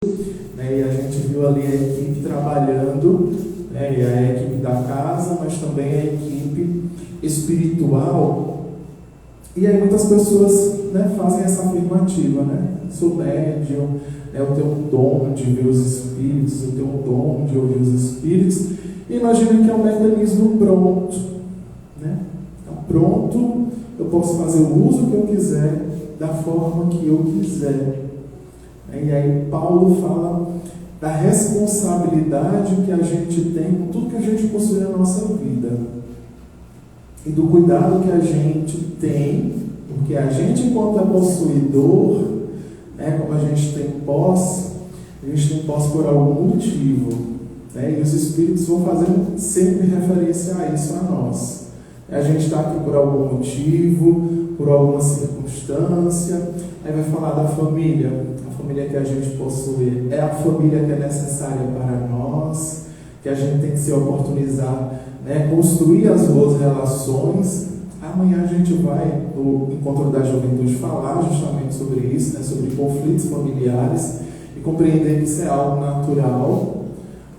né, e a gente viu ali a equipe trabalhando, né, e a equipe da casa, mas também a equipe espiritual. E aí muitas pessoas, né, fazem essa afirmativa, né? Sou médium, né, eu tenho um dom de ver os espíritos, eu tenho um dom de ouvir os espíritos. E imagina que é um mecanismo pronto, né? Então, pronto, eu posso fazer o uso que eu quiser, da forma que eu quiser. E aí Paulo fala da responsabilidade que a gente tem com tudo que a gente possui na nossa vida. E do cuidado que a gente tem, porque a gente, enquanto é possuidor, né, como a gente tem posse por algum motivo, né, e os Espíritos vão fazendo sempre referência a isso a nós. A gente está aqui por algum motivo, por alguma circunstância. Aí vai falar da família. A família que a gente possui é a família que é necessária para nós, que a gente tem que se oportunizar, né, construir as boas relações. Amanhã a gente vai, no Encontro da Juventude, falar justamente sobre isso, né, sobre conflitos familiares, e compreender que isso é algo natural,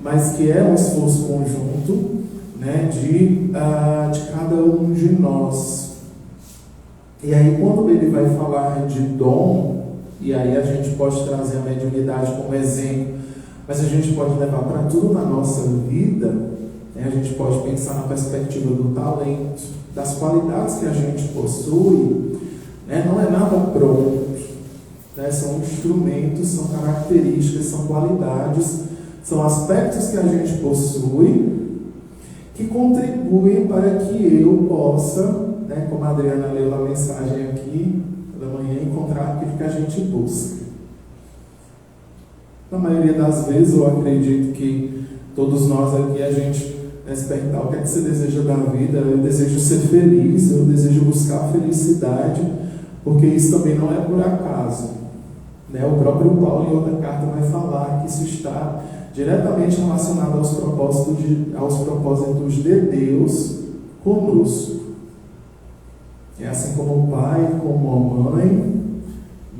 mas que é um esforço conjunto, né, de cada um de nós. E aí, quando ele vai falar de dom, e aí a gente pode trazer a mediunidade como exemplo, mas a gente pode levar para tudo na nossa vida, né? A gente pode pensar na perspectiva do talento, das qualidades que a gente possui, né? Não é nada pronto, né? São instrumentos, são características, são qualidades, são aspectos que a gente possui, que contribuem para que eu possa, né, como a Adriana leu na mensagem aqui da manhã, encontrar aquilo que a gente busca. Na maioria das vezes, eu acredito que todos nós aqui, a gente se perguntar o que é que você deseja da vida. Eu desejo ser feliz, eu desejo buscar a felicidade, porque isso também não é por acaso, né? O próprio Paulo, em outra carta, vai falar que isso está diretamente relacionado aos propósitos de Deus conosco. É assim como o pai, como a mãe,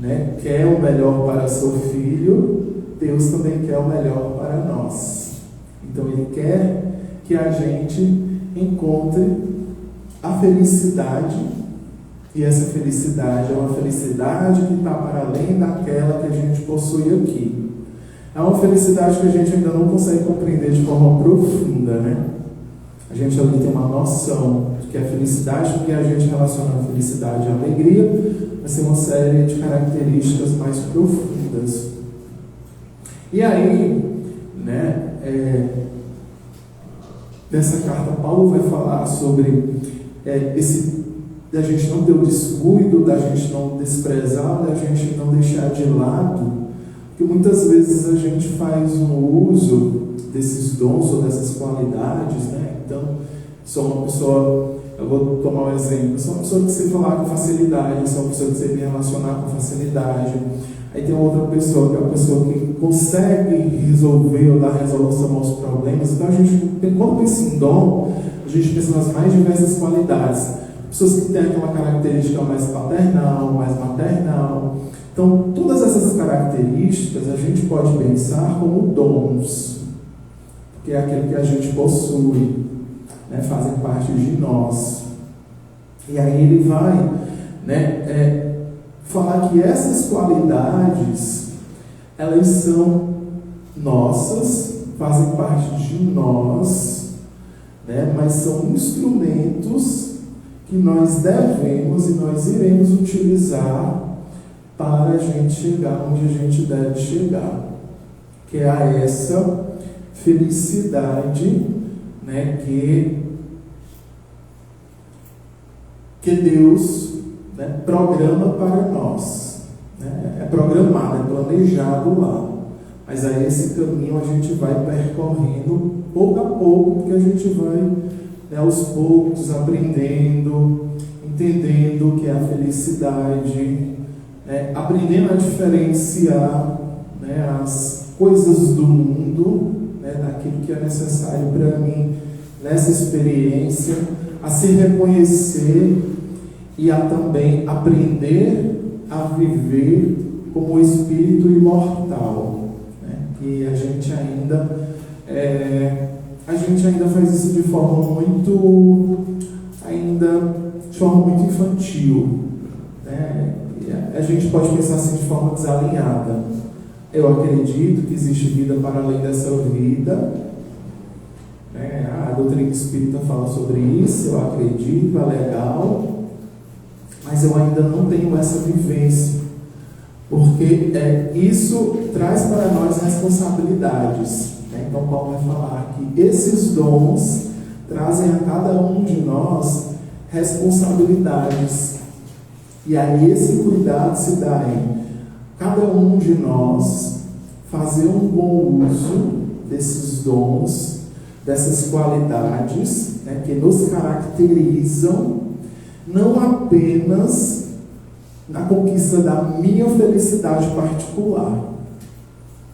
né, quer o melhor para seu filho, Deus também quer o melhor para nós. Então Ele quer que a gente encontre a felicidade, e essa felicidade é uma felicidade que está para além daquela que a gente possui aqui. É uma felicidade que a gente ainda não consegue compreender de forma profunda, né? A gente ali tem uma noção de que a felicidade, porque a gente relaciona a felicidade à alegria, vai ser uma série de características mais profundas. E aí, né, nessa carta, Paulo vai falar sobre da gente não ter o descuido, da gente não desprezar, da gente não deixar de lado, porque muitas vezes a gente faz um uso desses dons ou dessas qualidades, né? Então, sou uma pessoa, eu vou tomar um exemplo, sou uma pessoa que sei falar com facilidade, sou uma pessoa que sei me relacionar com facilidade. Aí tem outra pessoa que é uma pessoa que consegue resolver ou dar resolução aos problemas. Então a gente, quando pensa em dom, a gente pensa nas mais diversas qualidades. Pessoas que têm aquela característica mais paternal, mais maternal. Então todas essas características a gente pode pensar como dons, que é aquilo que a gente possui, né, fazem parte de nós. E aí ele vai, né, falar que essas qualidades, elas são nossas, fazem parte de nós, né, mas são instrumentos que nós devemos e nós iremos utilizar para a gente chegar onde a gente deve chegar, que é a essa felicidade, né, que Deus, né, programa para nós, né? É programado, é planejado lá, mas aí esse caminho a gente vai percorrendo pouco a pouco, porque a gente vai, né, aos poucos aprendendo, entendendo o que é a felicidade, né, aprendendo a diferenciar, né, as coisas do mundo, né, daquilo que é necessário para mim nessa experiência, a se reconhecer e a também aprender a viver como espírito imortal. a gente ainda faz isso de forma muito infantil, né? A gente pode pensar assim de forma desalinhada. Eu acredito que existe vida para além dessa vida, né? A doutrina espírita fala sobre isso, eu acredito, é legal, mas eu ainda não tenho essa vivência, porque isso traz para nós responsabilidades, né? Então Paulo vai falar que esses dons trazem a cada um de nós responsabilidades, e aí esse cuidado se dá em cada um de nós fazer um bom uso desses dons, dessas qualidades, né, que nos caracterizam, não apenas na conquista da minha felicidade particular,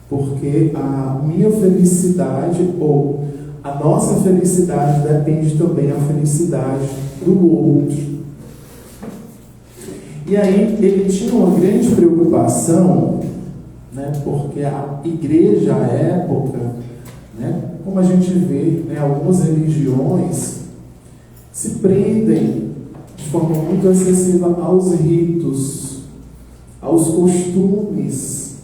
porque a minha felicidade ou a nossa felicidade depende também da felicidade do outro. E aí ele tinha uma grande preocupação, né, porque a igreja à época, né, como a gente vê, né, algumas religiões se prendem de forma muito excessiva aos ritos, aos costumes,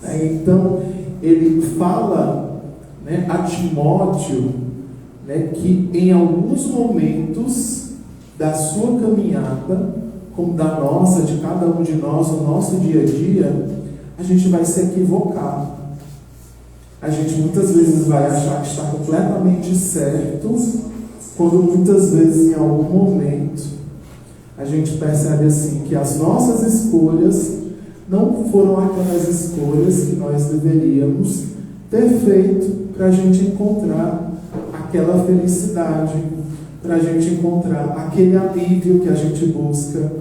né? Então ele fala, né, a Timóteo, né, que em alguns momentos da sua caminhada, como da nossa, de cada um de nós, no nosso dia a dia, a gente vai se equivocar. A gente muitas vezes vai achar que está completamente certo, quando muitas vezes em algum momento a gente percebe assim que as nossas escolhas não foram aquelas escolhas que nós deveríamos ter feito para a gente encontrar aquela felicidade, para a gente encontrar aquele alívio que a gente busca.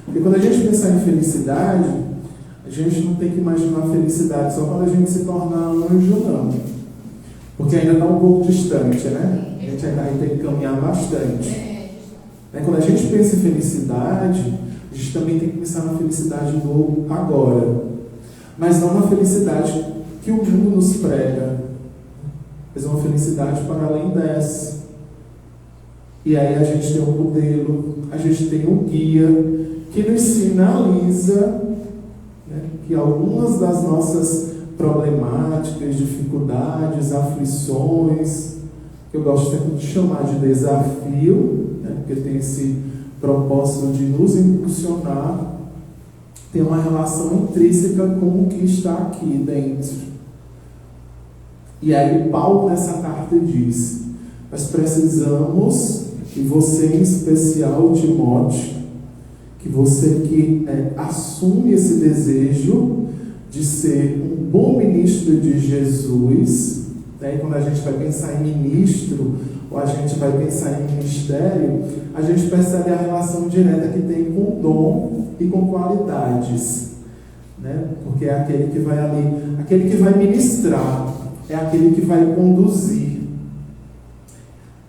Porque quando a gente pensar em felicidade, a gente não tem que imaginar a felicidade só quando a gente se tornar anjo, não. Porque ainda está um pouco distante, né? A gente ainda tem que caminhar bastante. Quando a gente pensa em felicidade, a gente também tem que pensar na felicidade do agora. Mas não na felicidade que o mundo nos prega, mas uma felicidade para além dessa. E aí a gente tem um modelo, a gente tem um guia que nos sinaliza, né, que algumas das nossas problemáticas, dificuldades, aflições, que eu gosto sempre de chamar de desafio, né, porque tem esse propósito de nos impulsionar, tem uma relação intrínseca com o que está aqui dentro. E aí Paulo nessa carta diz: nós precisamos, e você em especial, Timóteo, que você que assume esse desejo de ser um bom ministro de Jesus, né? E quando a gente vai pensar em ministro, ou a gente vai pensar em ministério, a gente percebe a relação direta que tem com dom e com qualidades, né? Porque é aquele que vai ali, aquele que vai ministrar, é aquele que vai conduzir.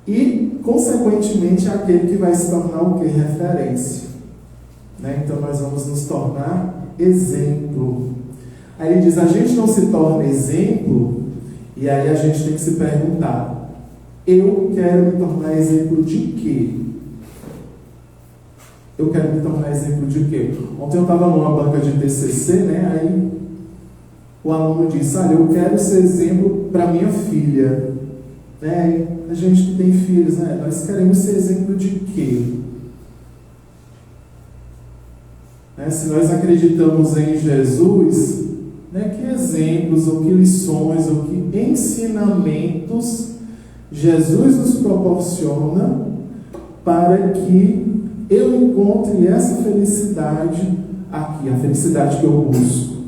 E, consequentemente, é aquele que vai se tornar o quê? Referência. Né? Então, nós vamos nos tornar exemplo. Aí ele diz, a gente não se torna exemplo, e aí a gente tem que se perguntar, eu quero me tornar exemplo de quê? Eu quero me tornar exemplo de quê? Ontem eu estava numa banca de TCC, né? Aí o aluno disse, eu quero ser exemplo para minha filha. Né? A gente que tem filhos, né? Nós queremos ser exemplo de quê? Né? Se nós acreditamos em Jesus, né? Que exemplos, ou que lições, ou que ensinamentos Jesus nos proporciona para que eu encontre essa felicidade aqui, a felicidade que eu busco.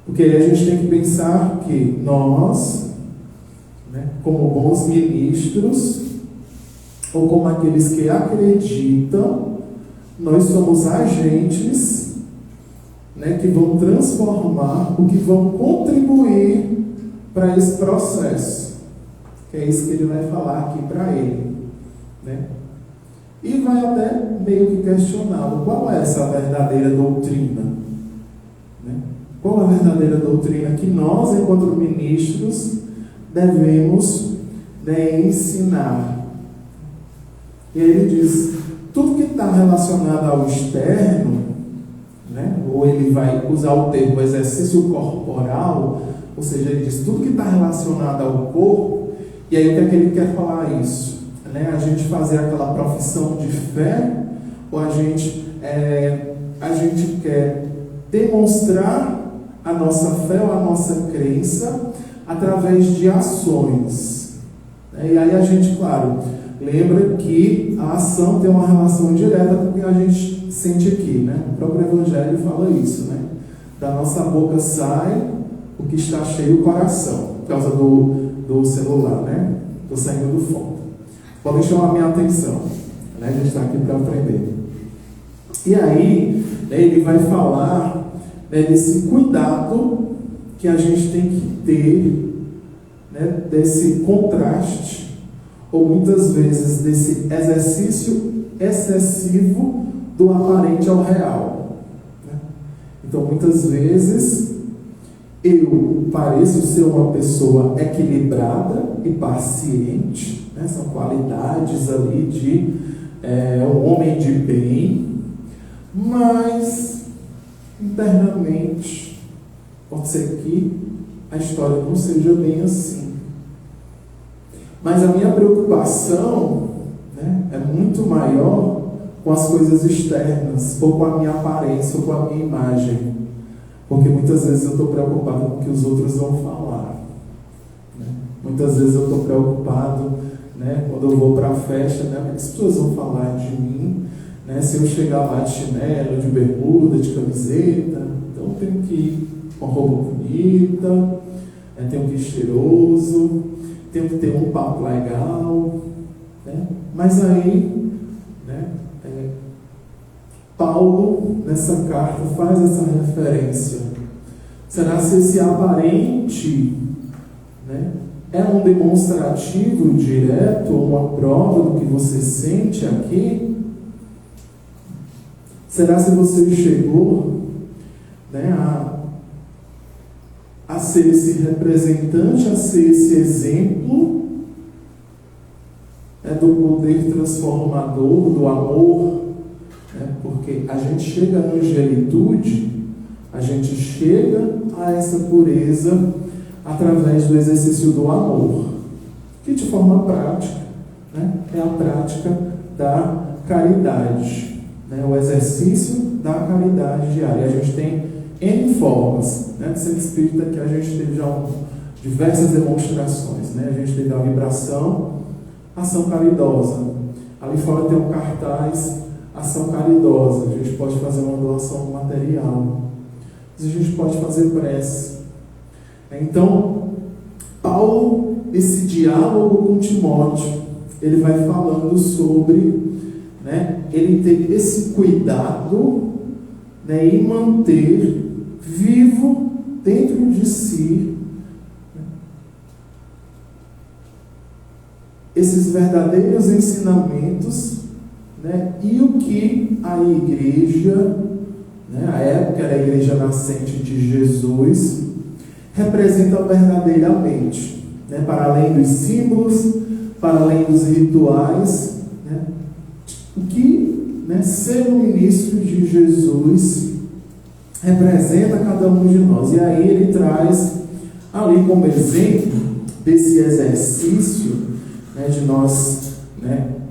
Porque aí a gente tem que pensar que nós, né, como bons ministros, ou como aqueles que acreditam, nós somos agentes, né, que vão transformar, ou que vão contribuir para esse processo. Que é isso que ele vai falar aqui para ele. Né? E vai até meio que questioná-lo, qual é essa verdadeira doutrina? Né? Qual a verdadeira doutrina que nós, enquanto ministros, devemos ensinar? E aí ele diz, tudo que está relacionado ao externo, ou ele vai usar o termo exercício corporal, ou seja, ele diz tudo que está relacionado ao corpo, e aí o que é que ele quer falar isso? A gente fazer aquela profissão de fé, ou a gente quer demonstrar a nossa fé ou a nossa crença através de ações. E aí a gente, claro, lembra que a ação tem uma relação direta com o que a gente sente aqui, O próprio Evangelho fala isso, Da nossa boca sai o que está cheio o coração, por causa do celular, Estou saindo do foco. Podem chamar a minha atenção, A gente está aqui para aprender. E aí, ele vai falar desse cuidado que a gente tem que ter, desse contraste, ou muitas vezes desse exercício excessivo do aparente ao real. Então, muitas vezes, eu pareço ser uma pessoa equilibrada e paciente, são qualidades ali de um homem de bem, mas internamente pode ser que a história não seja bem assim. Mas a minha preocupação é muito maior com as coisas externas, ou com a minha aparência, ou com a minha imagem, porque muitas vezes eu estou preocupado com o que os outros vão falar. Muitas vezes eu estou preocupado, quando eu vou para a festa, o que as pessoas vão falar de mim, se eu chegar lá de chinelo, de bermuda, de camiseta, então eu tenho que ir com roupa bonita, tenho que ir cheiroso, tenho que ter um papo legal, Mas aí, Paulo, nessa carta, faz essa referência. Será se esse aparente é um demonstrativo direto, uma prova do que você sente aqui? Será se você chegou a ser esse representante, a ser esse exemplo do poder transformador, do amor? Porque a gente chega na angelitude, a gente chega a essa pureza através do exercício do amor, que de forma prática é a prática da caridade, o exercício da caridade diária. A gente tem N formas, de ser espírita, que a gente teve já diversas demonstrações. A gente teve a vibração, ação caridosa. Ali fora tem um cartaz, ação caridosa. A gente pode fazer uma doação material. A gente pode fazer prece. Então, Paulo, esse diálogo com Timóteo, ele vai falando sobre ele ter esse cuidado em manter vivo dentro de si esses verdadeiros ensinamentos, e o que a igreja, a época era a igreja nascente de Jesus, representa verdadeiramente, para além dos símbolos, para além dos rituais, o que ser um ministro de Jesus representa cada um de nós. E aí ele traz ali como exemplo desse exercício de nós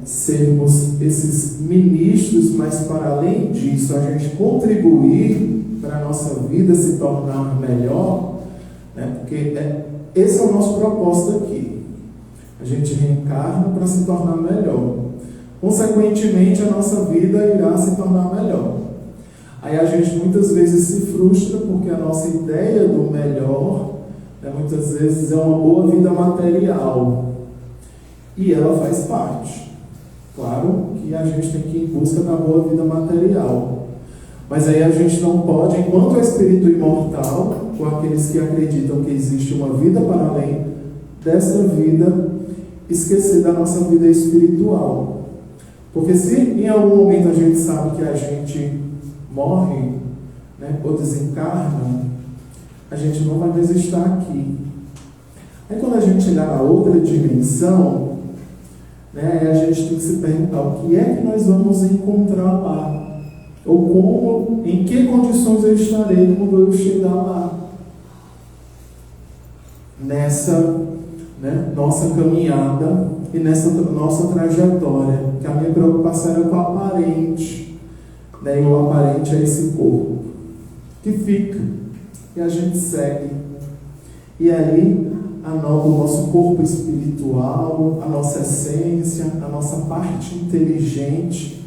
sermos esses ministros, mas para além disso, a gente contribuir para a nossa vida se tornar melhor, porque esse é o nosso propósito aqui. A gente reencarna para se tornar melhor. Consequentemente, a nossa vida irá se tornar melhor. Aí a gente muitas vezes se frustra porque a nossa ideia do melhor, muitas vezes é uma boa vida material. E ela faz parte. Claro que a gente tem que ir em busca da boa vida material. Mas aí a gente não pode, enquanto é espírito imortal, com aqueles que acreditam que existe uma vida para além dessa vida, esquecer da nossa vida espiritual. Porque se em algum momento a gente sabe que a gente morre, ou desencarna, a gente não vai mais estar aqui. Aí quando a gente chegar na outra dimensão, né, a gente tem que se perguntar o que é que nós vamos encontrar lá, ou como, em que condições eu estarei quando eu chegar lá, nessa, né, nossa caminhada e nessa nossa trajetória, que a minha preocupação era com o aparente, né, e o aparente é esse corpo que fica, e a gente segue, e aí o nosso corpo espiritual, a nossa essência, a nossa parte inteligente,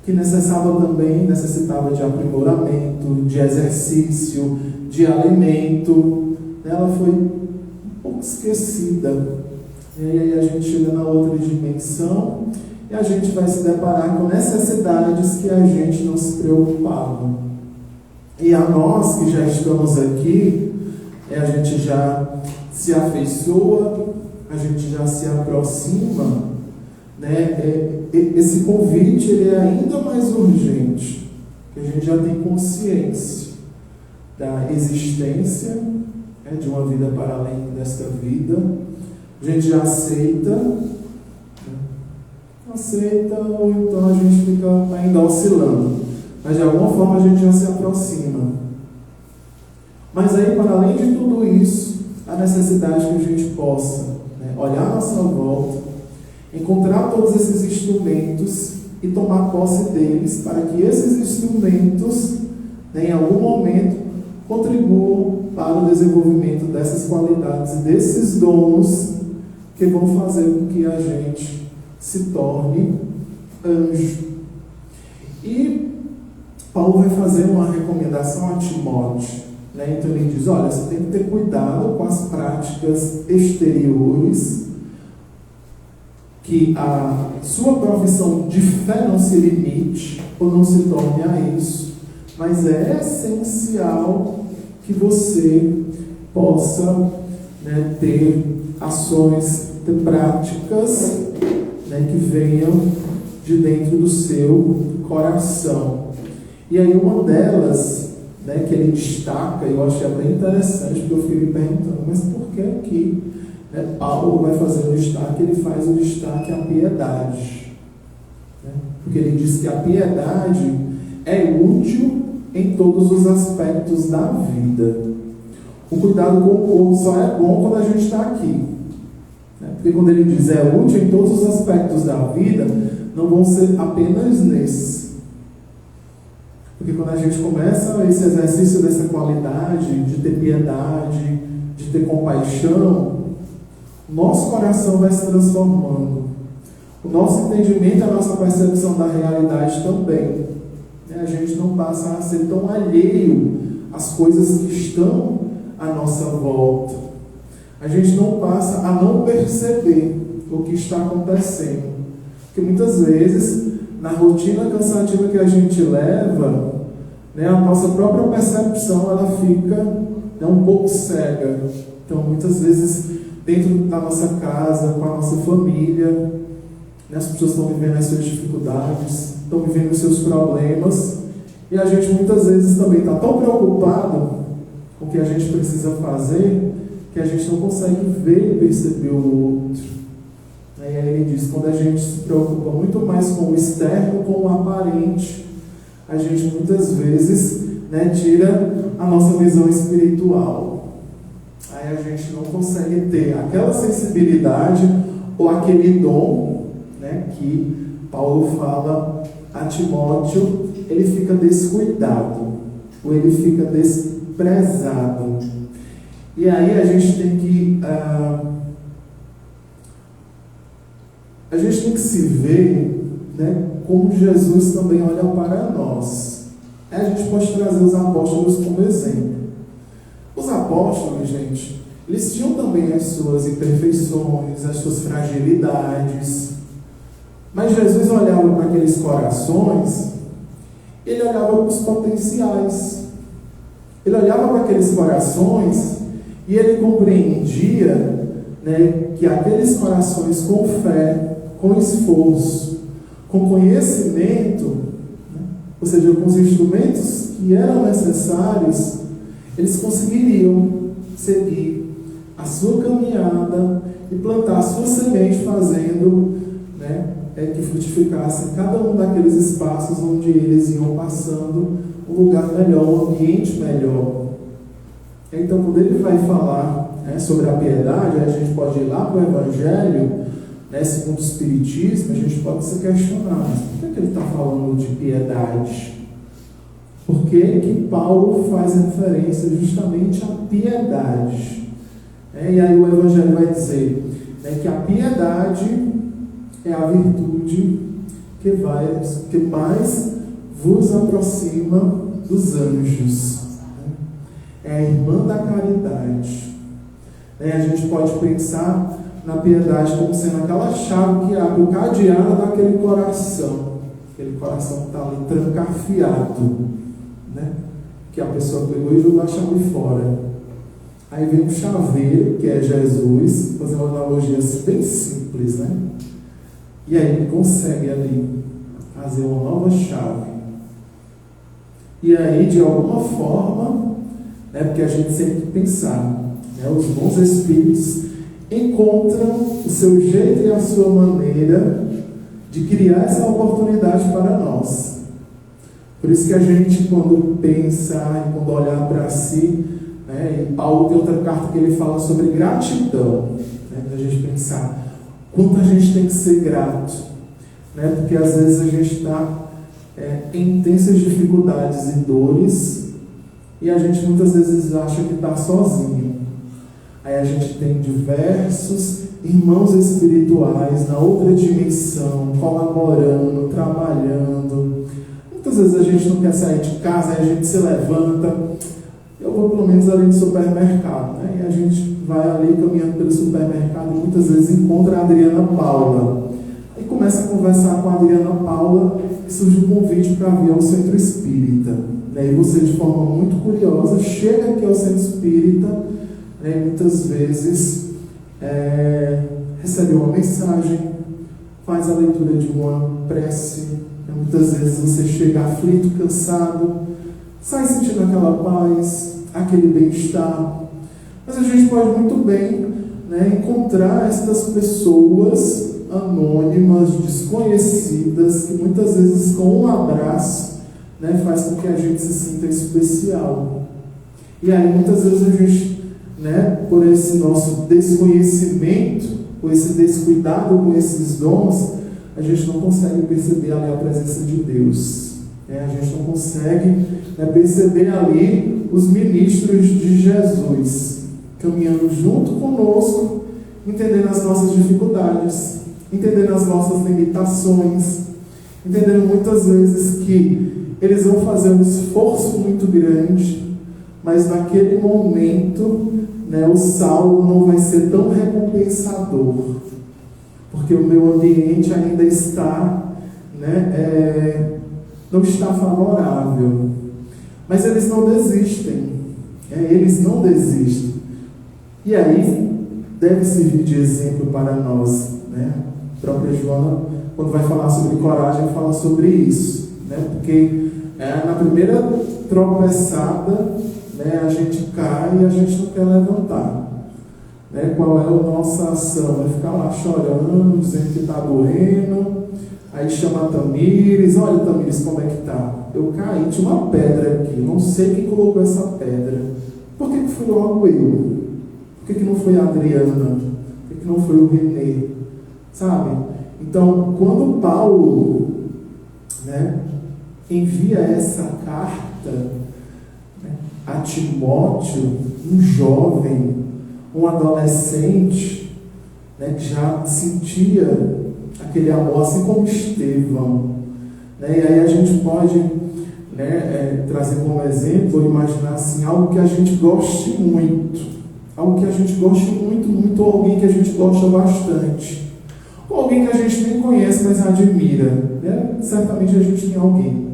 que necessitava de aprimoramento, de exercício, de alimento, ela foi um pouco esquecida. E aí a gente chega na outra dimensão e a gente vai se deparar com necessidades que a gente não se preocupava. E a nós que já estamos aqui, a gente já se afeiçoa, a gente já se aproxima, né? Esse convite ele é ainda mais urgente, porque a gente já tem consciência da existência, né, de uma vida para além desta vida. A gente já aceita, ou então a gente fica ainda oscilando, mas de alguma forma a gente já se aproxima. Mas aí, para além de tudo isso, a necessidade que a gente possa, né, olhar à nossa volta, encontrar todos esses instrumentos e tomar posse deles, para que esses instrumentos, né, em algum momento, contribuam para o desenvolvimento dessas qualidades, desses dons que vão fazer com que a gente se torne anjo. E Paulo vai fazer uma recomendação a Timóteo, né? Então ele diz, olha, você tem que ter cuidado com as práticas exteriores, que a sua profissão de fé não se limite ou não se torne a isso, mas é essencial que você possa, né, ter ações, ter práticas, né, que venham de dentro do seu coração. E aí uma delas, né, que ele destaca, eu achei bem interessante, porque eu fiquei me perguntando, mas por que aqui, né, Paulo vai fazer o destaque? Ele faz o destaque à piedade, né? Porque ele diz que a piedade é útil em todos os aspectos da vida. O cuidado com o corpo só é bom quando a gente está aqui, né? Porque quando ele diz é útil em todos os aspectos da vida, não vão ser apenas nesses. Porque quando a gente começa esse exercício dessa qualidade, de ter piedade, de ter compaixão, o nosso coração vai se transformando. O nosso entendimento, a nossa percepção da realidade também. A gente não passa a ser tão alheio às coisas que estão à nossa volta. A gente não passa a não perceber o que está acontecendo. Porque muitas vezes, na rotina cansativa que a gente leva, né, a nossa própria percepção ela fica, né, um pouco cega. Então, muitas vezes, dentro da nossa casa, com a nossa família, né, as pessoas estão vivendo as suas dificuldades, estão vivendo os seus problemas, e a gente muitas vezes também está tão preocupado com o que a gente precisa fazer, que a gente não consegue ver e perceber o outro. E aí ele diz, quando a gente se preocupa muito mais com o externo, com o aparente, a gente muitas vezes, né, tira a nossa visão espiritual. Aí a gente não consegue ter aquela sensibilidade ou aquele dom, né, que Paulo fala a Timóteo, ele fica descuidado, ou ele fica desprezado. E aí a gente tem que se ver, né, como Jesus também olha para nós. A gente pode trazer os apóstolos como exemplo. Os apóstolos, gente, eles tinham também as suas imperfeições, as suas fragilidades. Mas Jesus olhava para aqueles corações, ele olhava para os potenciais. Ele olhava para aqueles corações e ele compreendia, né, que aqueles corações com fé, com esforço, com conhecimento, né, ou seja, com os instrumentos que eram necessários, eles conseguiriam seguir a sua caminhada e plantar a sua semente, fazendo, né, que frutificasse cada um daqueles espaços onde eles iam passando um lugar melhor, um ambiente melhor. Então, quando ele vai falar, né, sobre a piedade, a gente pode ir lá para o Evangelho, né, segundo o Espiritismo, a gente pode se questionar, mas por que ele está falando de piedade? Por que Paulo faz referência justamente à piedade? E aí o Evangelho vai dizer, né, que a piedade é a virtude que mais vos aproxima dos anjos. É a irmã da caridade. A gente pode pensar na piedade como sendo aquela chave que abre o cadeado daquele coração. Aquele coração que está ali trancafiado, né? Que a pessoa pegou e jogou a chave fora. Aí vem o chaveiro, que é Jesus, fazer uma analogia bem simples, né? E aí ele consegue ali fazer uma nova chave. E aí, de alguma forma, né, porque a gente sempre tem que pensar, né, os bons espíritos encontram o seu jeito e a sua maneira de criar essa oportunidade para nós. Por isso que a gente, quando pensar e quando olhar para si, né, e Paulo tem outra carta que ele fala sobre gratidão, né, a gente pensar quanto a gente tem que ser grato, né, porque às vezes a gente está em intensas dificuldades e dores e a gente muitas vezes acha que está sozinho. Aí a gente tem diversos irmãos espirituais na outra dimensão, colaborando, trabalhando. Muitas vezes a gente não quer sair de casa, aí a gente se levanta. Eu vou pelo menos ali no supermercado, né? E a gente vai ali caminhando pelo supermercado e muitas vezes encontra a Adriana Paula. Aí começa a conversar com a Adriana Paula e surge um convite para vir ao centro espírita. E você, de forma muito curiosa, chega aqui ao centro espírita, né, e muitas vezes recebe uma mensagem, faz a leitura de uma prece, né, muitas vezes você chega aflito, cansado, sai sentindo aquela paz, aquele bem-estar. Mas a gente pode muito bem, né, encontrar essas pessoas anônimas, desconhecidas, que muitas vezes com um abraço, né, faz com que a gente se sinta especial. E aí muitas vezes a gente, né, por esse nosso desconhecimento, por esse descuidado com esses dons, a gente não consegue perceber ali a presença de Deus. A gente não consegue, né, perceber ali os ministros de Jesus, caminhando junto conosco, entendendo as nossas dificuldades, entendendo as nossas limitações, entendendo muitas vezes que eles vão fazer um esforço muito grande, mas naquele momento, né, o saldo não vai ser tão recompensador, porque o meu ambiente ainda está, né, não está favorável. Mas eles não desistem, eles não desistem. E aí deve servir de exemplo para nós, né? A própria Joana, quando vai falar sobre coragem, fala sobre isso, né? Porque na primeira tropeçada, né, a gente cai e a gente não quer levantar, né? Qual é a nossa ação? É ficar lá chorando, dizendo que está doendo. Aí chama a Tamires: olha, Tamires, como é que está? Eu caí, tinha uma pedra aqui, não sei quem colocou essa pedra. Por que fui logo eu? Por que não foi a Adriana? Por que não foi o Renê? Sabe? Então, quando Paulo, né, envia essa carta, né, a Timóteo, um jovem, um adolescente, né, que já sentia aquele amor, assim como Estevão, né? E aí a gente pode, né, trazer como exemplo, ou imaginar assim, algo que a gente goste muito, algo que a gente goste muito, muito, ou alguém que a gente gosta bastante, ou alguém que a gente nem conhece, mas admira, né? Certamente a gente tem alguém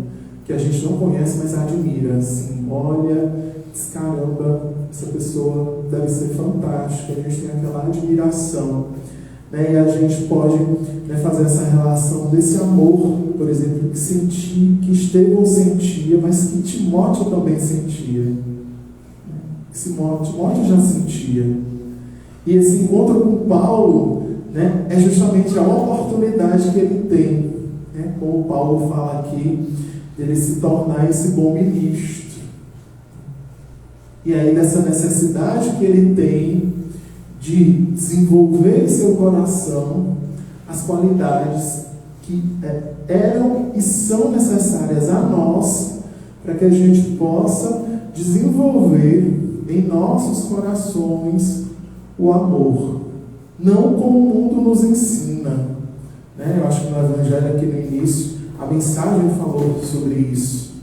que a gente não conhece, mas admira, assim, olha, diz, caramba, essa pessoa deve ser fantástica, a gente tem aquela admiração, né? E a gente pode, né, fazer essa relação desse amor, por exemplo, que Estevão sentia, mas que Timóteo também sentia. que Timóteo já sentia. E esse encontro com Paulo, né, é justamente a oportunidade que ele tem, né, como Paulo fala aqui, dele se tornar esse bom ministro. E aí, dessa necessidade que ele tem de desenvolver em seu coração as qualidades que eram e são necessárias a nós, para que a gente possa desenvolver em nossos corações o amor, não como o mundo nos ensina, né? Eu acho que no Evangelho aqui no início a mensagem falou sobre isso,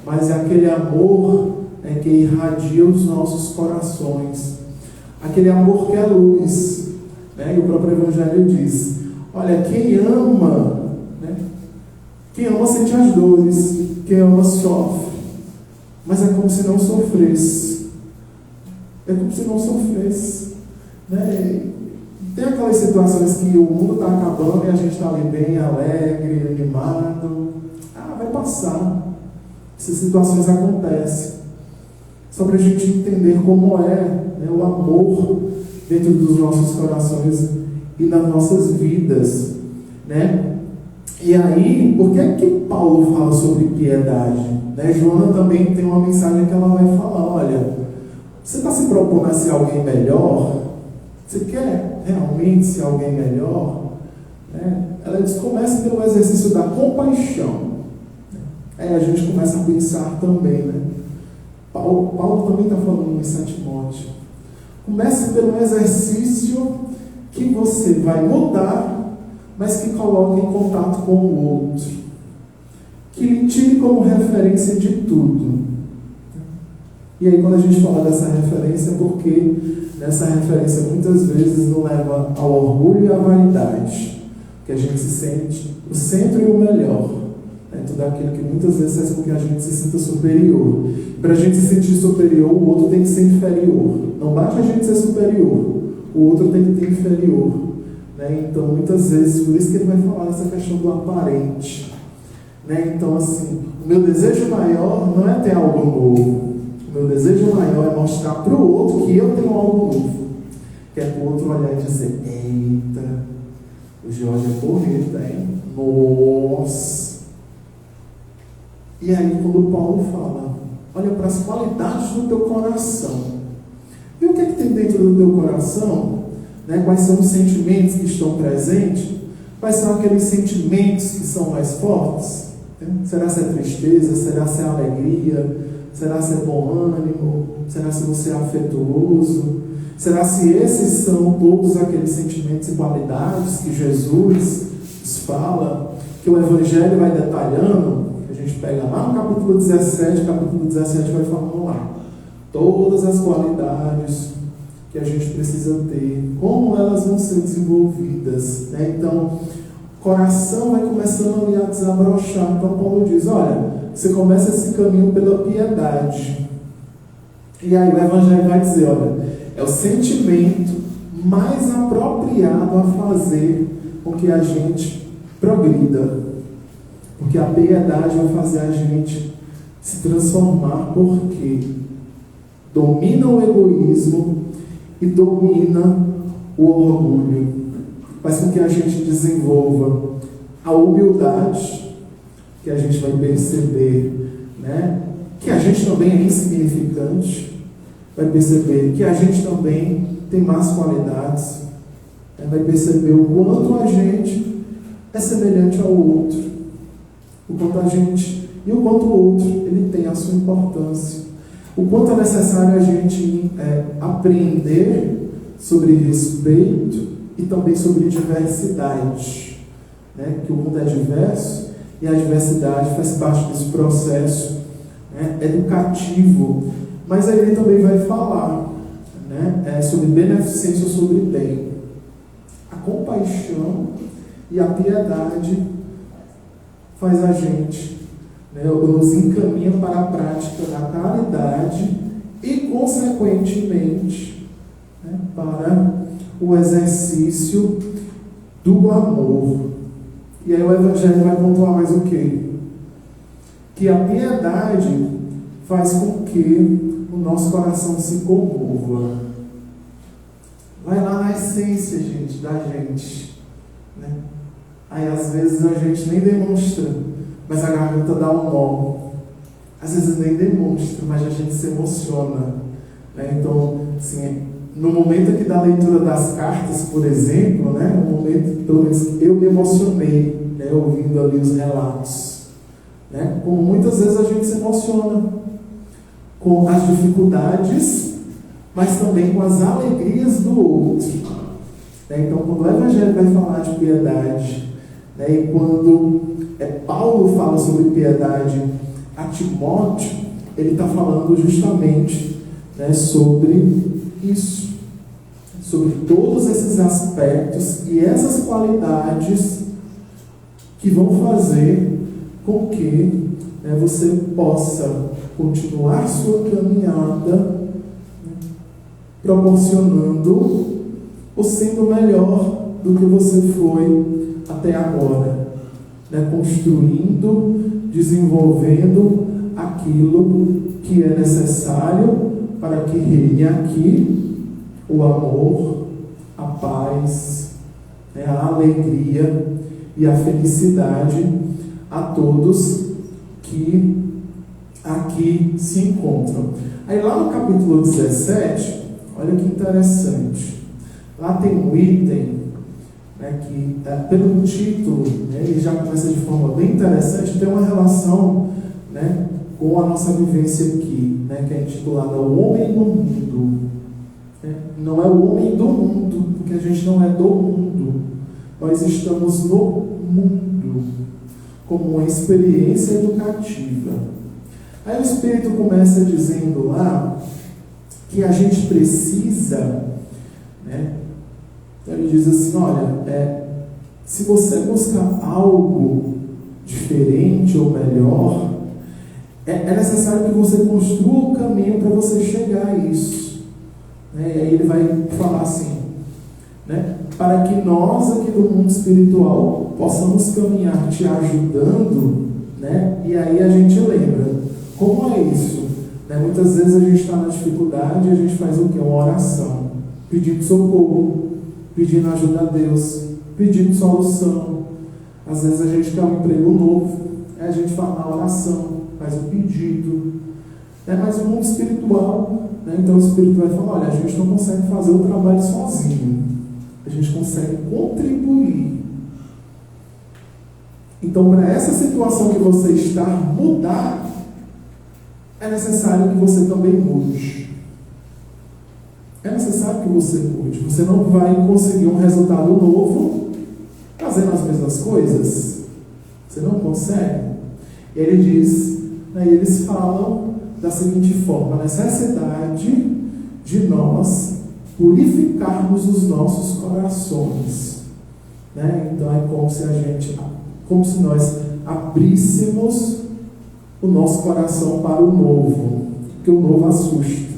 mas é aquele amor que irradia os nossos corações, aquele amor que é luz, né? E o próprio Evangelho diz: olha, quem ama, né? Quem ama sente as dores, quem ama sofre, mas é como se não sofresse. É como se não sofresse, né? Tem aquelas situações que o mundo está acabando e a gente está ali bem alegre, animado. Vai passar. Essas situações acontecem. Só para a gente entender como né, o amor dentro dos nossos corações e nas nossas vidas, né? E aí, por que é que Paulo fala sobre piedade? Né? Joana também tem uma mensagem que ela vai falar: olha, você está se propondo a ser alguém melhor? Você quer realmente ser alguém melhor? Né? Ela diz: comece pelo exercício da compaixão. Aí a gente começa a pensar também, né? Paulo também está falando isso a Timóteo. Comece pelo exercício que você vai mudar, mas que coloque em contato com o outro, que lhe tire como referência de tudo. E aí, quando a gente fala dessa referência, é porque nessa referência muitas vezes nos leva ao orgulho e à vaidade, que a gente se sente o centro e o melhor, né? Tudo aquilo que muitas vezes faz com que a gente se sinta superior. Para a gente se sentir superior, o outro tem que ser inferior. Não basta a gente ser superior, o outro tem que ser inferior, né? Então, muitas vezes, por isso que ele vai falar dessa questão do aparente, né? Então, assim, o meu desejo maior não é ter algo novo. O meu desejo maior é mostrar para o outro que eu tenho algo novo. Que é para o outro olhar e dizer: eita, o Jorge é porreta, hein? Nossa! E aí, quando Paulo fala: olha para as qualidades do teu coração. E o que é que tem dentro do teu coração? Né? Quais são os sentimentos que estão presentes? Quais são aqueles sentimentos que são mais fortes? Será se é tristeza? Será se é alegria? Será se é bom ânimo? Será se você é afetuoso? Será se esses são todos aqueles sentimentos e qualidades que Jesus nos fala, que o Evangelho vai detalhando? A gente pega lá no capítulo 17 vai falando lá todas as qualidades que a gente precisa ter, como elas vão ser desenvolvidas, né? Então, o coração vai começando ali a desabrochar. Então, Paulo diz: olha, você começa esse caminho pela piedade. E aí o Evangelho vai dizer: olha, é o sentimento mais apropriado a fazer com que a gente progrida. Porque a piedade vai fazer a gente se transformar, porque domina o egoísmo e domina o orgulho. Faz com que a gente desenvolva a humildade, que a gente vai perceber, né, que a gente também é insignificante, vai perceber que a gente também tem más qualidades, né, vai perceber o quanto a gente é semelhante ao outro, o quanto a gente e o quanto o outro ele tem a sua importância, o quanto é necessário a gente aprender sobre respeito e também sobre diversidade, né, que o mundo é diverso e a diversidade faz parte desse processo, né, educativo. Mas aí ele também vai falar, né, sobre beneficência, sobre bem. A compaixão e a piedade faz a gente, né, nos encaminha para a prática da caridade e, consequentemente, né, para o exercício do amor. E aí o Evangelho vai pontuar mais o quê? Que a piedade faz com que o nosso coração se comova. Vai lá na essência, gente, da gente, né? Aí às vezes a gente nem demonstra, mas a garganta dá um nó. Às vezes nem demonstra, mas a gente se emociona, né? Então, assim, no momento aqui da leitura das cartas, por exemplo, né, no momento, pelo menos eu me emocionei, né, ouvindo ali os relatos, né? Como muitas vezes a gente se emociona com as dificuldades, mas também com as alegrias do outro, né? Então, quando o Evangelho vai falar de piedade, né, e quando Paulo fala sobre piedade a Timóteo, ele está falando justamente, né, sobre isso, sobre todos esses aspectos e essas qualidades que vão fazer com que, né, você possa continuar sua caminhada, né, proporcionando ou sendo melhor do que você foi até agora, né, construindo, desenvolvendo aquilo que é necessário para que reine aqui o amor, a paz, né, a alegria e a felicidade a todos que aqui se encontram. Aí lá no capítulo 17, olha que interessante, lá tem um item, né, que pelo título, né, ele já começa de forma bem interessante, tem uma relação, né, com a nossa vivência aqui, né, que é intitulada O Homem no Mundo. Não é o homem do mundo, porque a gente não é do mundo, nós estamos no mundo, como uma experiência educativa. Aí o Espírito começa dizendo lá que a gente precisa, né, ele diz assim, olha, se você buscar algo diferente ou melhor, é necessário que você construa o caminho para você chegar a isso, né? E aí ele vai falar assim, né, para que nós aqui do mundo espiritual possamos caminhar te ajudando, né? E aí a gente lembra, como é isso? Né? Muitas vezes a gente está na dificuldade e a gente faz o quê? Uma oração, pedindo socorro, pedindo ajuda a Deus, pedindo solução. Às vezes a gente quer um emprego novo, a gente fala na oração, faz um pedido, né? Mas o mundo espiritual, né? Então o Espírito vai falar, olha, a gente não consegue fazer o trabalho sozinho, a gente consegue contribuir. Então, para essa situação que você está mudar, é necessário que você também mude. É necessário que você mude. Você não vai conseguir um resultado novo fazendo as mesmas coisas. Você não consegue. Ele diz, né, eles falam da seguinte forma: a necessidade de nós purificarmos os nossos corações, né? Então é como se nós abríssemos o nosso coração para o novo, porque o novo assusta,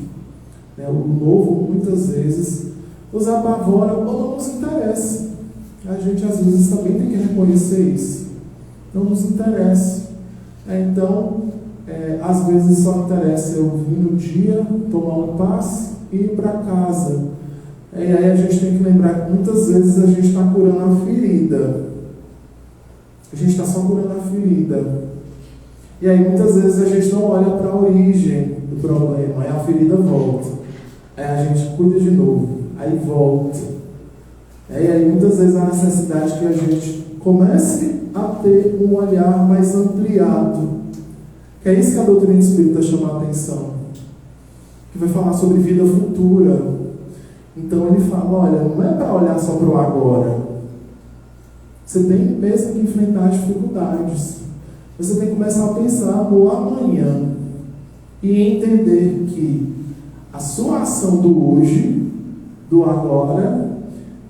né? O novo muitas vezes nos apavora ou não nos interessa. A gente às vezes também tem que reconhecer isso. Não nos interessa. Então, às vezes só interessa eu vir no dia, tomar um passe e ir para casa. E aí a gente tem que lembrar que muitas vezes a gente está curando a ferida. A gente está só curando a ferida. E aí muitas vezes a gente não olha para a origem do problema. Aí a ferida volta. Aí a gente cuida de novo. Aí volta. E aí muitas vezes há necessidade que a gente comece a ter um olhar mais ampliado. Que é isso que a doutrina espírita chama a atenção. Que vai falar sobre vida futura. Então ele fala, olha, não é para olhar só para o agora. Você tem mesmo que enfrentar dificuldades. Você tem que começar a pensar no amanhã. E entender que a sua ação do hoje, do agora,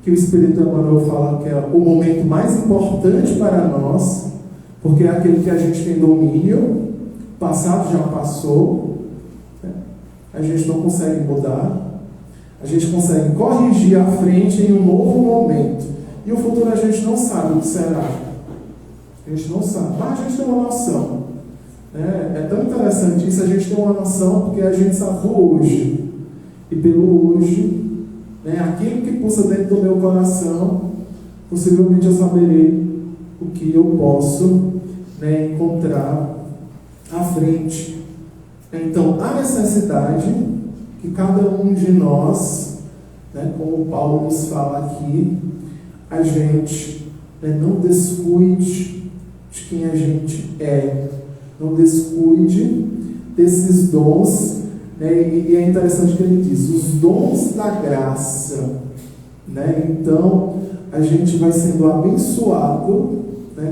que o Espírito Emmanuel fala que é o momento mais importante para nós, porque é aquele que a gente tem domínio, o passado já passou, né? A gente não consegue mudar, a gente consegue corrigir a frente em um novo momento. E o futuro a gente não sabe o que será. A gente não sabe, mas a gente tem uma noção. É tão interessante isso, a gente tem uma noção, porque a gente sabe do hoje. E pelo hoje, aquilo que pulsa dentro do meu coração, possivelmente eu saberei o que eu posso encontrar à frente. Então, há necessidade que cada um de nós, como Paulo nos fala aqui, a gente não descuide de quem a gente é, não descuide desses dons, e é interessante que ele diz, os dons da graça, então a gente vai sendo abençoado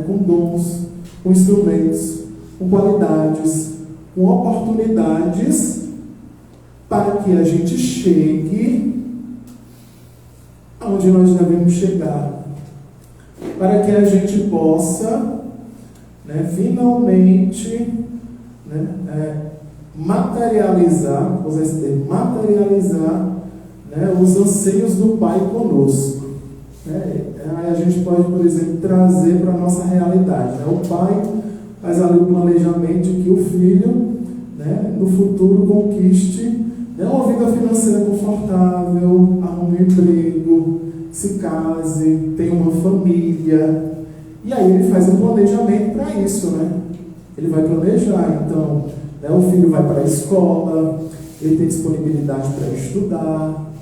com dons, com instrumentos, com qualidades, com oportunidades, para que a gente chegue aonde nós devemos chegar, para que a gente possa finalmente materializar, vou usar esse termo, materializar os anseios do Pai conosco. Aí a gente pode, por exemplo, trazer para a nossa realidade. O pai faz ali o planejamento de que o filho, no futuro, conquiste uma vida financeira confortável, arrume um emprego, se case, tenha uma família. E aí ele faz um planejamento para isso, Ele vai planejar, então, o filho vai para a escola, ele tem disponibilidade para estudar.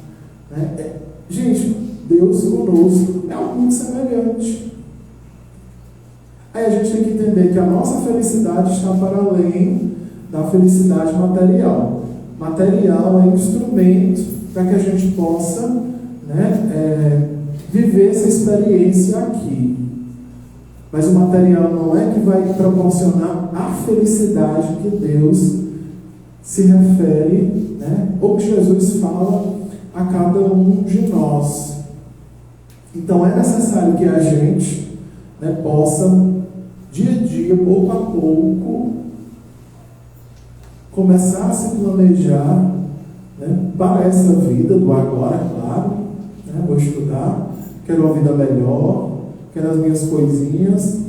Gente, Deus conosco é algo muito semelhante. Aí a gente tem que entender que a nossa felicidade está para além da felicidade material. Material é instrumento para que a gente possa viver essa experiência aqui. Mas o material não é que vai proporcionar a felicidade que Deus se refere, ou que Jesus fala a cada um de nós. Então é necessário que a gente possa, dia a dia, pouco a pouco, começar a se planejar para essa vida do agora, claro. Vou estudar, quero uma vida melhor, quero as minhas coisinhas,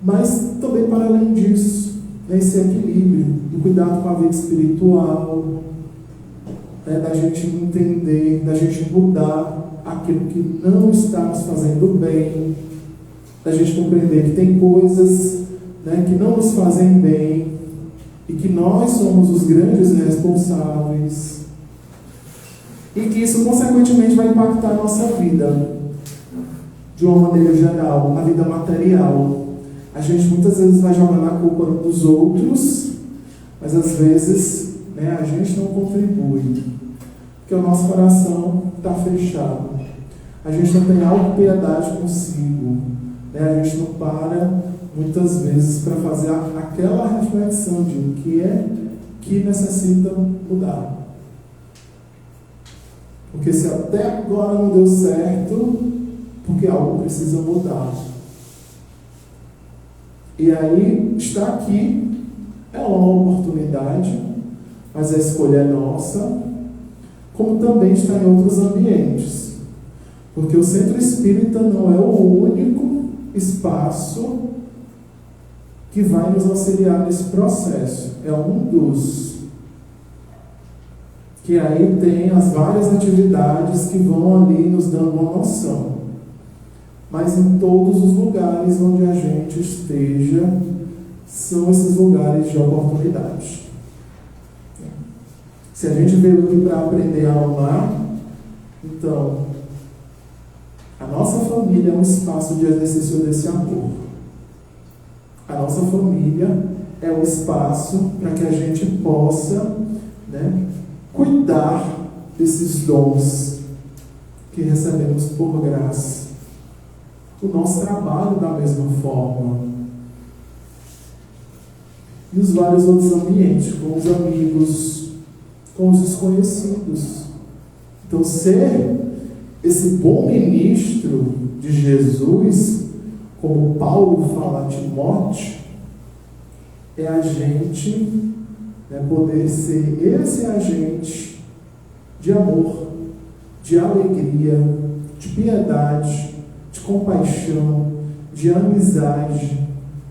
mas também para além disso, esse equilíbrio, do cuidado com a vida espiritual, da gente entender, da gente mudar aquilo que não está nos fazendo bem, da gente compreender que tem coisas que não nos fazem bem e que nós somos os grandes responsáveis e que isso consequentemente vai impactar a nossa vida de uma maneira geral, a vida material. A gente muitas vezes vai jogando a culpa nos outros, mas às vezes a gente não contribui, porque o nosso coração está fechado, a gente não tem autopiedade consigo, a gente não para muitas vezes para fazer aquela reflexão de o que é que necessita mudar. Porque se até agora não deu certo, porque algo precisa mudar. E aí, está aqui, é uma oportunidade, mas a escolha é nossa, como também está em outros ambientes. Porque o centro espírita não é o único espaço que vai nos auxiliar nesse processo. É um dos. Que aí tem as várias atividades que vão ali nos dando uma noção. Mas em todos os lugares onde a gente esteja, são esses lugares de oportunidade. Se a gente veio aqui para aprender a amar, então, a nossa família é um espaço de exercício desse amor. A nossa família é um espaço para que a gente possa cuidar desses dons que recebemos por graça. O nosso trabalho da mesma forma. E os vários outros ambientes, com os amigos, com os desconhecidos. Então, ser esse bom ministro de Jesus, como Paulo fala a Timóteo, é a gente poder ser esse agente de amor, de alegria, de piedade, de compaixão, de amizade,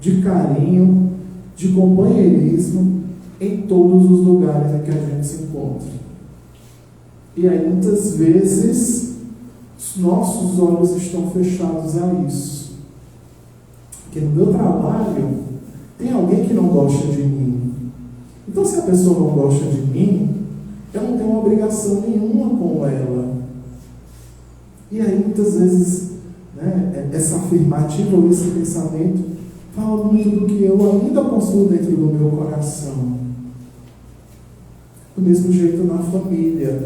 de carinho, de companheirismo em todos os lugares em que a gente se encontra. E aí, muitas vezes, os nossos olhos estão fechados a isso. Porque no meu trabalho, tem alguém que não gosta de mim. Então, se a pessoa não gosta de mim, eu não tenho obrigação nenhuma com ela. E aí, muitas vezes, essa afirmativa ou esse pensamento fala muito do que eu ainda possuo dentro do meu coração. Do mesmo jeito na família,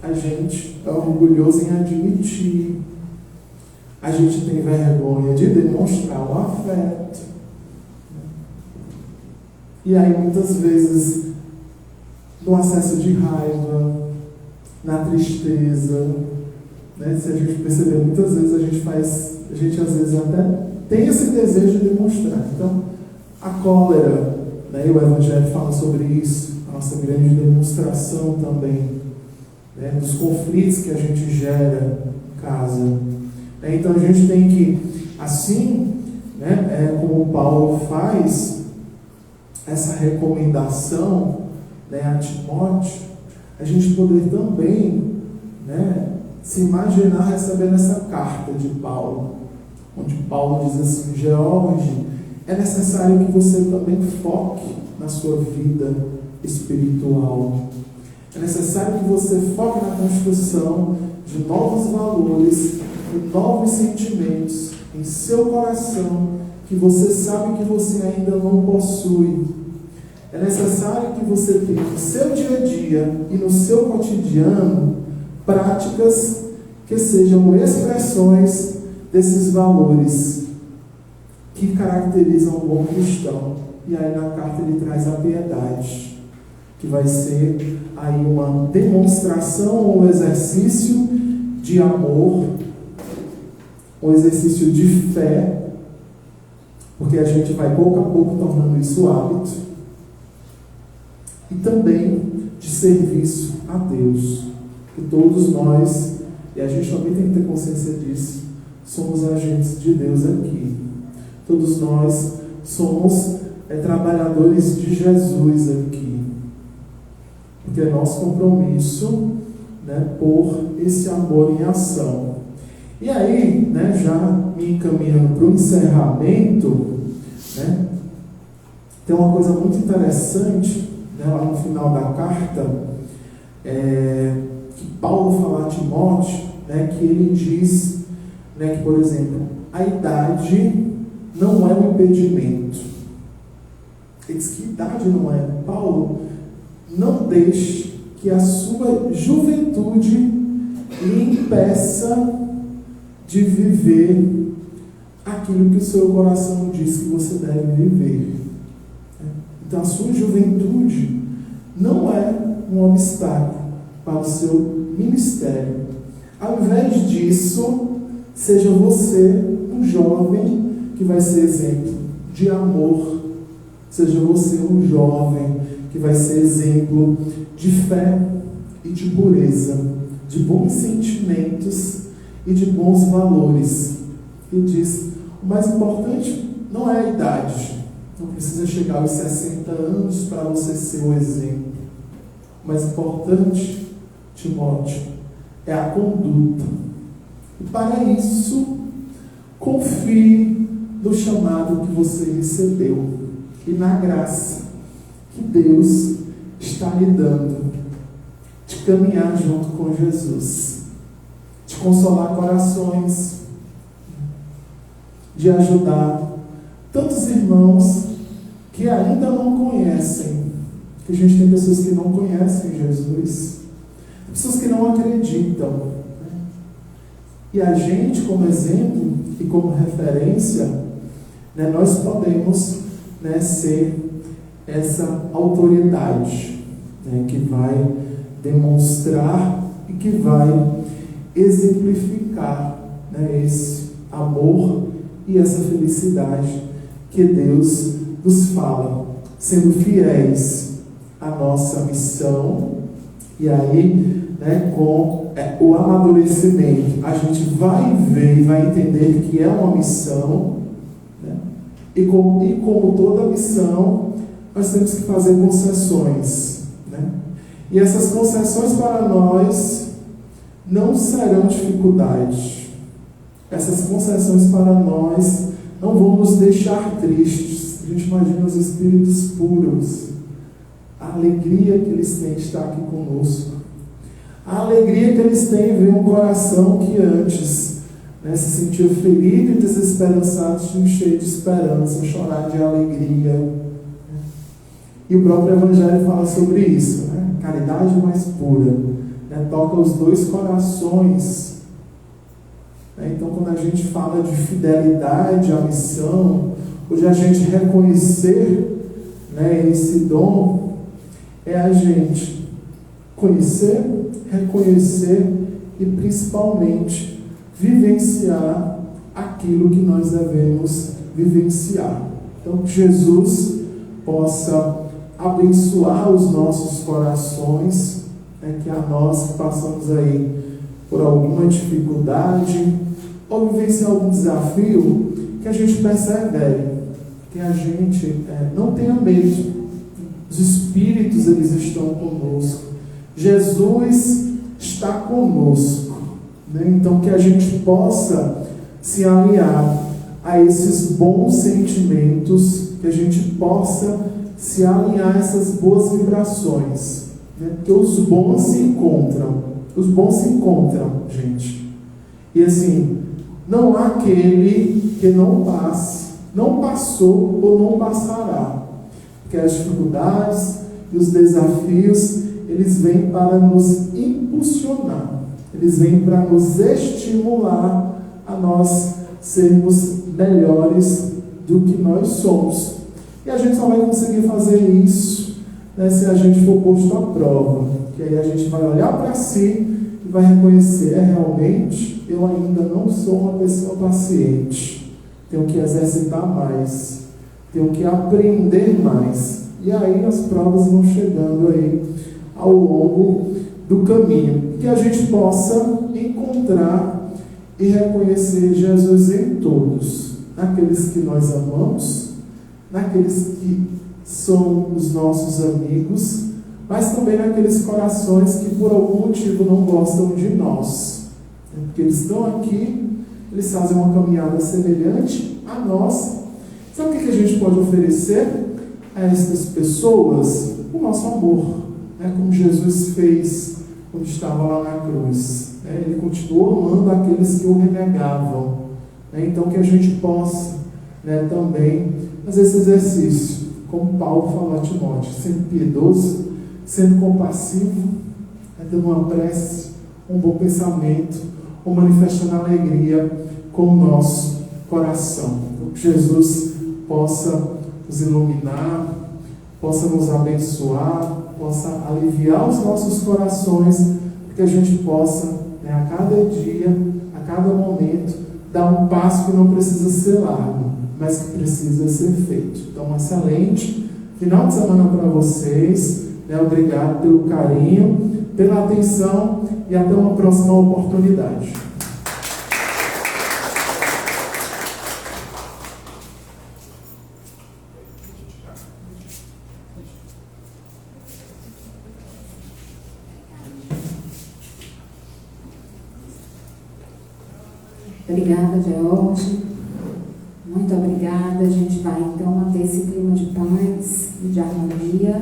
a gente é orgulhoso em admitir, a gente tem vergonha de demonstrar o afeto. E aí muitas vezes, no acesso de raiva, na tristeza, se a gente perceber, muitas vezes a gente às vezes até tem esse desejo de demonstrar. Então, a cólera, o Evangelho fala sobre isso, a nossa grande demonstração também, dos conflitos que a gente gera em casa. Então, a gente tem que, assim, como Paulo faz essa recomendação a Timóteo, a gente poder também se imaginar recebendo essa carta de Paulo, onde Paulo diz assim: George, é necessário que você também foque na sua vida espiritual. É necessário que você foque na construção de novos valores e novos sentimentos em seu coração que você sabe que você ainda não possui. É necessário que você tenha no seu dia a dia e no seu cotidiano práticas que sejam expressões desses valores que caracterizam o bom cristão. E aí na carta ele traz a piedade, que vai ser aí uma demonstração ou um exercício de amor, um exercício de fé, porque a gente vai pouco a pouco tornando isso hábito, e também de serviço a Deus, que todos nós, e a gente também tem que ter consciência disso, somos agentes de Deus aqui. Todos nós somos trabalhadores de Jesus aqui, porque é nosso compromisso por esse amor em ação. E aí, já me encaminhando para o encerramento, tem uma coisa muito interessante lá no final da carta, que Paulo fala a Timóteo, que ele diz que, por exemplo, a idade não é um impedimento. Ele diz que idade não é. Paulo, não deixe que a sua juventude lhe impeça de viver aquilo que o seu coração diz que você deve viver. Então, a sua juventude não é um obstáculo para o seu ministério. Ao invés disso, seja você um jovem que vai ser exemplo de amor. Seja você um jovem que vai ser exemplo de fé e de pureza, de bons sentimentos e de bons valores. E diz, o mais importante não é a idade. Não precisa chegar aos 60 anos para você ser um exemplo. O mais importante, Timóteo, é a conduta. E para isso, confie no chamado que você recebeu e na graça que Deus está lhe dando de caminhar junto com Jesus, de consolar corações, de ajudar tantos irmãos que ainda não conhecem, que a gente tem pessoas que não conhecem Jesus, pessoas que não acreditam, e a gente, como exemplo e como referência, nós podemos ser essa autoridade que vai demonstrar e que vai exemplificar esse amor e essa felicidade que Deus nos fala, sendo fiéis à nossa missão. E aí, com o amadurecimento, a gente vai ver e vai entender que é uma missão, E como toda missão, nós temos que fazer concessões, né? E essas concessões para nós não serão dificuldade. Essas concessões para nós não vão nos deixar tristes. A gente imagina os espíritos puros, a alegria que eles têm de estar aqui conosco, a alegria que eles têm em ver um coração que antes, né, se sentia ferido e desesperançado, se cheio de esperança, chorar de alegria. E o próprio Evangelho fala sobre isso, né? Caridade mais pura, né? Toca os dois corações. Então, quando a gente fala de fidelidade à missão, ou de a gente reconhecer, né, esse dom, é a gente conhecer, reconhecer e principalmente vivenciar aquilo que nós devemos vivenciar. Então, que Jesus possa abençoar os nossos corações, né, que a nós que passamos aí por alguma dificuldade ou vivenciar algum desafio, que a gente persevere, que a gente não tenha medo. Os Espíritos, eles estão conosco. Jesus está conosco, né? Então, que a gente possa se alinhar a esses bons sentimentos, que a gente possa se alinhar a essas boas vibrações, né? Porque os bons se encontram, gente. E assim, não há aquele que não passe, não passou ou não passará. Porque as dificuldades e os desafios, eles vêm para nos impulsionar, eles vêm para nos estimular a nós sermos melhores do que nós somos. E a gente só vai conseguir fazer isso, né, se a gente for posto à prova. Que aí a gente vai olhar para si e vai reconhecer, realmente, eu ainda não sou uma pessoa paciente. Tenho que exercitar mais, tenho que aprender mais. E aí as provas vão chegando aí ao longo do caminho. Que a gente possa encontrar e reconhecer Jesus em todos. Naqueles que nós amamos, naqueles que são os nossos amigos, mas também naqueles corações que por algum motivo não gostam de nós. Porque eles estão aqui, eles fazem uma caminhada semelhante a nós. Sabe o que a gente pode oferecer a essas pessoas? O nosso amor, né? Como Jesus fez quando estava lá na cruz, né? Ele continuou amando aqueles que o renegavam, né? Então que a gente possa, né, também fazer esse exercício, como Paulo falou a Timóteo, sendo piedoso, sendo compassivo, né, dando uma prece, um bom pensamento, ou manifestando alegria com o nosso coração. Que Jesus possa nos iluminar, possa nos abençoar, possa aliviar os nossos corações, para que a gente possa, né, a cada dia, a cada momento, dar um passo que não precisa ser largo, mas que precisa ser feito. Então, um excelente final de semana para vocês, né? Obrigado pelo carinho, pela atenção e até uma próxima oportunidade. Obrigada, George. Muito obrigada. A gente vai então manter esse clima de paz e de harmonia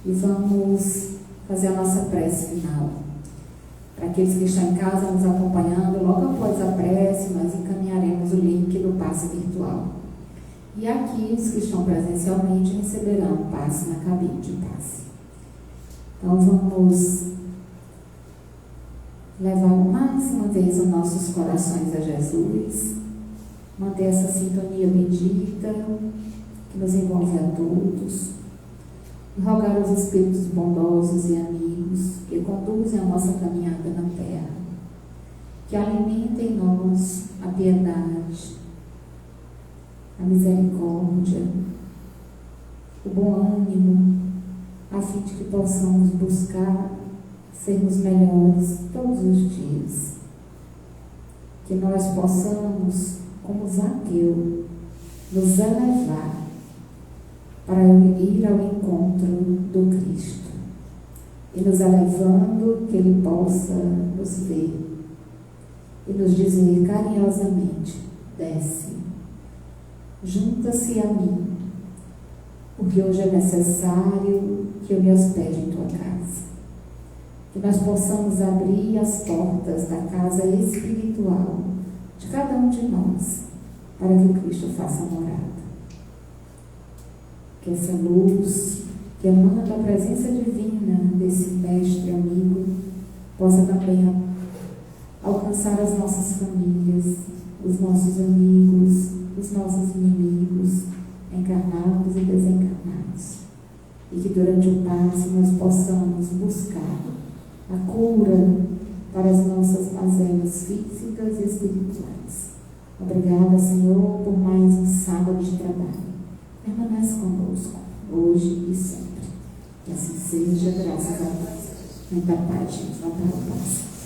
e vamos fazer a nossa prece final. Para aqueles que estão em casa nos acompanhando, logo após a prece, nós encaminharemos o link do passe virtual. E aqui, os que estão presencialmente receberão o passe na cabine de passe. Então, vamos levar mais uma vez os nossos corações a Jesus, manter essa sintonia bendita que nos envolve a todos, e rogar aos Espíritos bondosos e amigos que conduzem a nossa caminhada na terra, que alimentem em nós a piedade, a misericórdia, o bom ânimo, a fim de que possamos buscar sermos melhores todos os dias. Que nós possamos, como Zaqueu, nos elevar para ir ao encontro do Cristo e nos elevando que Ele possa nos ver e nos dizer carinhosamente: desce, junta-se a mim, porque hoje é necessário que eu me hospede em tua casa. Que nós possamos abrir as portas da casa espiritual de cada um de nós, para que Cristo faça morada. Que essa luz que emana da presença divina desse mestre amigo possa também alcançar as nossas famílias, os nossos amigos, os nossos inimigos, encarnados e desencarnados. E que durante o passe nós possamos buscar a cura para as nossas mazelas físicas e espirituais. Obrigada, Senhor, por mais um sábado de trabalho. Permanece conosco, hoje e sempre. Que assim seja, graças a Deus. Muita paz, gente. Vamos para o passe.